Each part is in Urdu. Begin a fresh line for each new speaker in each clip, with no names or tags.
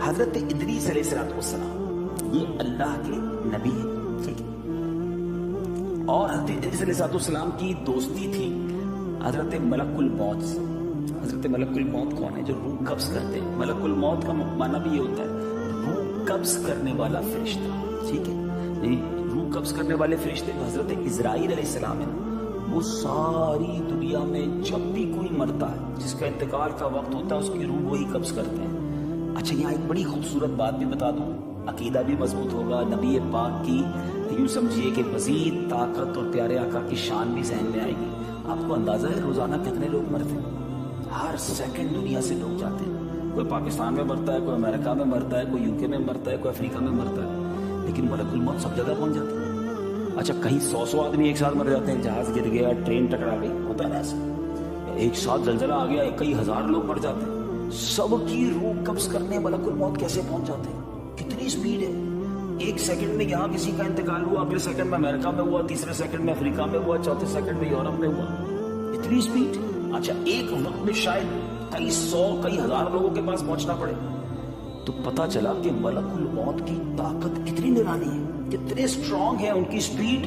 حضرت ادریس علیہ السلام یہ اللہ کے نبی ہیں، ٹھیک ہے، اور حضرت ادریس علیہ السلام کی دوستی تھی حضرت ملک الموت سے۔ حضرت ملک الموت کون ہے؟ جو روح قبض کرتے ہیں۔ ملک الموت کا معنی بھی یہ ہوتا ہے روح قبض کرنے والا فرشتہ، ٹھیک ہے، روح قبض کرنے والے فرشتے تو حضرت اسرائیل علیہ السلام ہے، وہ ساری دنیا میں جب بھی کوئی مرتا ہے جس کا انتقال کا وقت ہوتا ہے اس کی روح وہی قبض کرتے ہیں۔ اچھا یہاں ایک بڑی خوبصورت بات بھی بتا دوں، عقیدہ بھی مضبوط ہوگا، نبی پاک کی یوں سمجھیے کہ مزید طاقت اور پیارے آقا کی شان بھی ذہن میں آئے گی۔ آپ کو اندازہ ہے روزانہ کتنے لوگ مرتے ہیں؟ ہر سیکنڈ دنیا سے لوگ جاتے ہیں، کوئی پاکستان میں مرتا ہے، کوئی امریکہ میں مرتا ہے، کوئی یو کے میں مرتا ہے، کوئی افریقہ میں مرتا ہے، لیکن ملک الموت سب جگہ پہنچ جاتا ہے۔ اچھا کہیں 100 آدمی ایک ساتھ مر جاتے ہیں، جہاز گر گیا، ٹرین ٹکرا گئی، ہوتا ہے نا ایسا، ایک ساتھ زلزلہ آ گیا، کئی ہزار لوگ مر جاتے ہیں، سب کی روح قبض کرنے ملک الموت کیسے پہنچ جاتے ہیں؟ کتنی سپیڈ ہے! ایک سیکنڈ میں یہاں کسی کا انتقال ہوا، اگلے سیکنڈ میں امریکہ میں ہوا، تیسرے سیکنڈ میں افریقہ میں ہوا، چوتھے سیکنڈ میں یورپ میں ہوا، اتنی سپیڈ۔ اچھا ایک وقت میں شاید کئی 100 کئی ہزار لوگوں کے پاس پہنچنا پڑے، تو پتا چلا کہ ملک الموت کی طاقت کتنی نرالی ہے، کتنے اسٹرانگ ہے ان کی سپیڈ،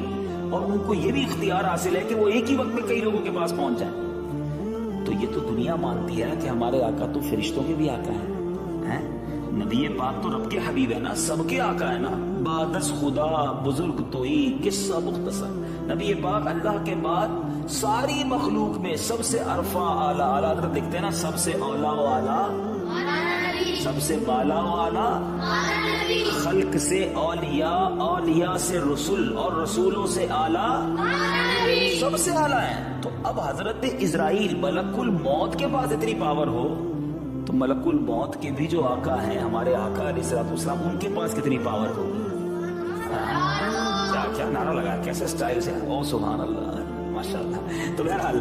اور ان کو یہ بھی اختیار حاصل ہے کہ وہ ایک ہی وقت میں کئی لوگوں کے پاس پہنچ جائیں۔ تو یہ تو دنیا مانتی ہے کہ ہمارے آقا تو فرشتوں کے بھی آقا ہیں، نبی پاک تو رب کے حبیب ہے نا، سب کے آقا ہے نا، بادس خدا بزرگ تو ہی قصہ مختصر، نبی پاک اللہ کے بعد ساری مخلوق میں سب سے عرفہ اعلیٰ، اعلیٰ حضرت لکھتے ہیں نا، سب سے اولا و اعلیٰ، سب سے بالا و اعلیٰ، خلق سے اولیاء، اولیاء سے رسول، اور رسولوں سے اعلیٰ، سب سے اعلیٰ ہیں۔ تو اب حضرت اسرائیل ملک الموت کے پاس اتنی پاور ہو تو ملک الموت کے بھی جو آقا ہیں ہمارے آقا علیہ السلام ان کے پاس کتنی پاور ہوگی؟ کیا نعرہ لگا، کیسے سٹائل سے، او سبحان اللہ، ماشاءاللہ۔ تو بہرحال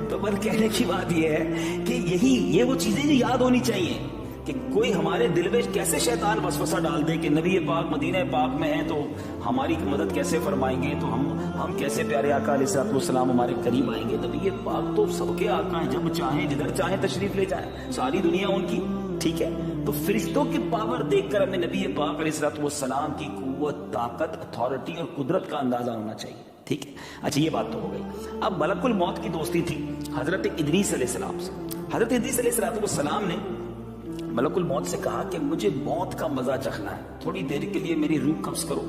تو بل کہنے کی بات یہ ہے کہ یہ وہ چیزیں یاد ہونی چاہیے کہ کوئی ہمارے دل میں کیسے شیطان وسوسہ ڈال دے کہ نبی پاک مدینہ پاک میں ہیں تو ہماری مدد کیسے فرمائیں گے، تو ہم کیسے پیارے آقا علیہ السلام ہمارے قریب آئیں گے۔ نبی پاک تو سب کے آقا ہیں، جب چاہیں جدھر چاہیں تشریف لے جائیں، ساری دنیا ان کی، ٹھیک ہے۔ تو فرشتوں کی پاور دیکھ کر ہمیں نبی پاک علیہ السلام کی قوت، طاقت، اتھارٹی اور قدرت کا اندازہ ہونا چاہیے، ٹھیک ہے۔ اچھا یہ بات تو ہو گئی۔ اب ملک الموت کی دوستی تھی حضرت ادریس علیہ السلام سے۔ حضرت ادریس علیہ السلام نے ملک الموت سے کہا کہ مجھے موت کا مزہ چکھنا ہے، تھوڑی دیر کے لیے میری روح قبض کرو،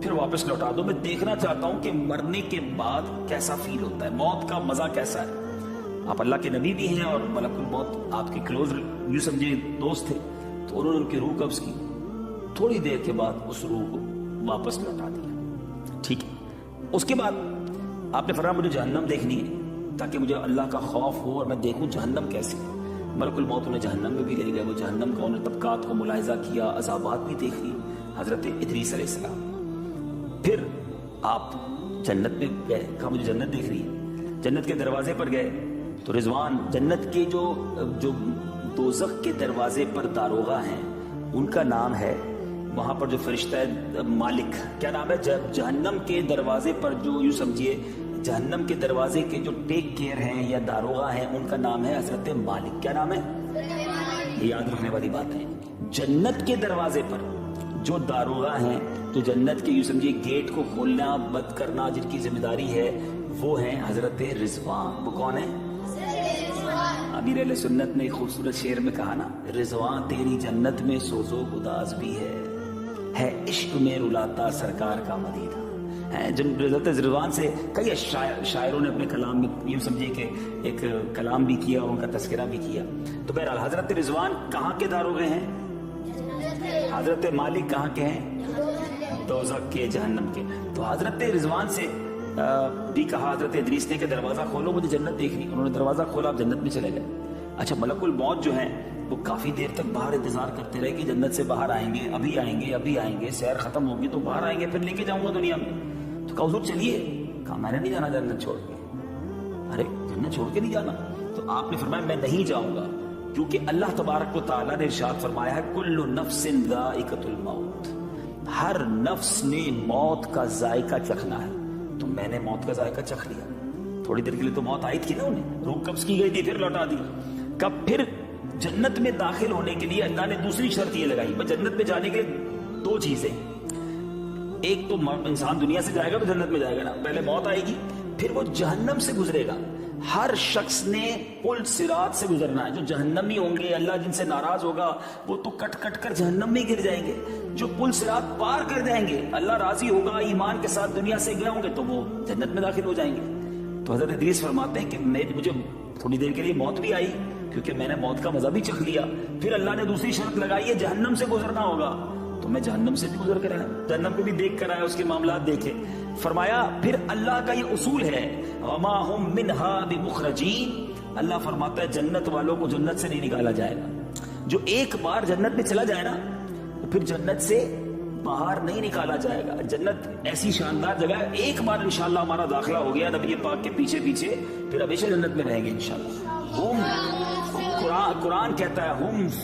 پھر واپس لوٹا دو، میں دیکھنا چاہتا ہوں کہ مرنے کے بعد کیسا فیل ہوتا ہے، موت کا مزہ کیسا ہے۔ آپ اللہ کے نبی بھی ہیں اور ملک الموت آپ کے کلوز یوں سمجھے دوست تھے، تو انہوں نے ان کی روح قبض کی، تھوڑی دیر کے بعد اس روح کو واپس لوٹا دیا، ٹھیک ہے۔ اس کے بعد آپ نے فرمایا مجھے جہنم دیکھنی ہے تاکہ مجھے اللہ کا خوف ہو اور میں دیکھوں جہنم کیسی ہے۔ ملک الموت انہیں جہنم میں بھی لے گئے، وہ جہنم کا انہیں طبقات کو ملاحظہ کیا، عذابات بھی دیکھ لی حضرت ادریس علیہ السلام۔ پھر آپ جنت میں گئے، کہا مجھے جنت دیکھ رہی ہے، جنت کے دروازے پر گئے تو رضوان، جنت کے جو دوزخ کے دروازے پر داروغہ ہیں ان کا نام ہے، وہاں پر جو فرشتہ ہے مالک، کیا نام ہے؟ جہنم کے دروازے پر جو یوں سمجھیے جہنم کے دروازے کے جو ٹیک کیئر ہیں یا داروغہ ہیں ان کا نام ہے حضرت مالک۔ کیا نام ہے؟ یہ یاد رکھنے والی بات ہے۔ جنت کے دروازے پر جو داروغہ ہیں، جو جنت کے یوں سمجھیے گیٹ کو کھولنا بند کرنا جن کی ذمہ داری ہے، وہ ہیں حضرت رضوان۔ وہ کون ہے؟ امیر اہل سنت نے ایک خوبصورت شعر میں کہا نا، رضوان تیری جنت میں سوزو گداز بھی ہے عشق میں رلاتا سرکار کا مدینہ۔ جن حضرت رضوان سے کئی شاعروں نے اپنے کلام میں یوں سمجھے کہ ایک کلام بھی کیا اور ان کا تذکرہ بھی کیا۔ تو بہرحال حضرت رضوان کہاں کے داروغے ہیں؟ حضرت مالک کہاں کے ہیں؟ دوزخ کے، جہنم کے۔ تو حضرت رضوان سے بھی کہا حضرت ادریس نے کہ دروازہ کھولو مجھے جنت دیکھنی، انہوں نے دروازہ کھولا، آپ جنت میں چلے گئے۔ اچھا ملک الموت جو ہیں وہ کافی دیر تک باہر انتظار کرتے رہے کہ جنت سے باہر آئیں گے، ابھی آئیں گے، ابھی آئیں گے، سیر ختم ہوگی تو باہر آئیں گے، پھر لے کے جاؤں گا دنیا میں۔ تو کہا حضور چلیے، کہا میں نے نہیں جانا جنت چھوڑ کے۔ ارے جنت چھوڑ کے نہیں جانا؟ تو آپ نے فرمایا میں نہیں جاؤں گا، کیونکہ اللہ تبارک و تعالیٰ نے ارشاد فرمایا ہے کل نفس ذائقۃ الموت، ہر نفس نے موت کا ذائقہ چکھنا ہے۔ تو میں نے موت کا ذائقہ چکھ لیا، تھوڑی دیر کے لیے تو موت آئی تھی نا، انہیں روح قبض کی گئی تھی، پھر لوٹا دی۔ کب پھر جنت میں داخل ہونے کے لیے اللہ نے دوسری شرط یہ لگائی، بس جنت میں جانے کے لیے دو چیزیں، ایک تو انسان دنیا سے جائے گا تو جنت میں جائے گا نا، پہلے موت آئے گی، پھر وہ جہنم سے گزرے گا۔ ہر شخص نے پل صراط سے گزرنا ہے۔ جو جہنمی ہوں گے، اللہ جن سے ناراض ہوگا، وہ تو کٹ کٹ کر جہنم میں گر جائیں گے۔ جو پل صراط پار کر جائیں گے، اللہ راضی ہوگا، ایمان کے ساتھ دنیا سے گئے ہوں گے، تو وہ جنت میں داخل ہو جائیں گے۔ تو حضرت ادریس فرماتے ہیں کہ مجھے تھوڑی دیر کے لیے موت بھی آئی، کیونکہ میں نے موت کا مزہ بھی چکھ لیا، پھر اللہ نے دوسری شرط لگائی ہے جہنم سے گزرنا ہوگا، تو میں جہنم سے بھی گزر کر آیا، جہنم کو بھی دیکھ کر آیا، اس کے معاملات دیکھے۔ فرمایا پھر اللہ کا یہ اصول ہے، وما ہم منہا بمخرجین، اللہ فرماتا ہے جنت والوں کو جنت سے نہیں نکالا جائے گا۔ جو ایک بار جنت میں چلا جائے نا، تو پھر جنت سے باہر نہیں نکالا جائے گا۔ جنت ایسی شاندار جگہ ہے، ایک بار انشاءاللہ ہمارا داخلہ ہو گیا نبی پاک کے پیچھے پیچھے، پھر ہمیشہ جنت میں رہیں گے انشاءاللہ۔ قرآن کہتا ہے ہم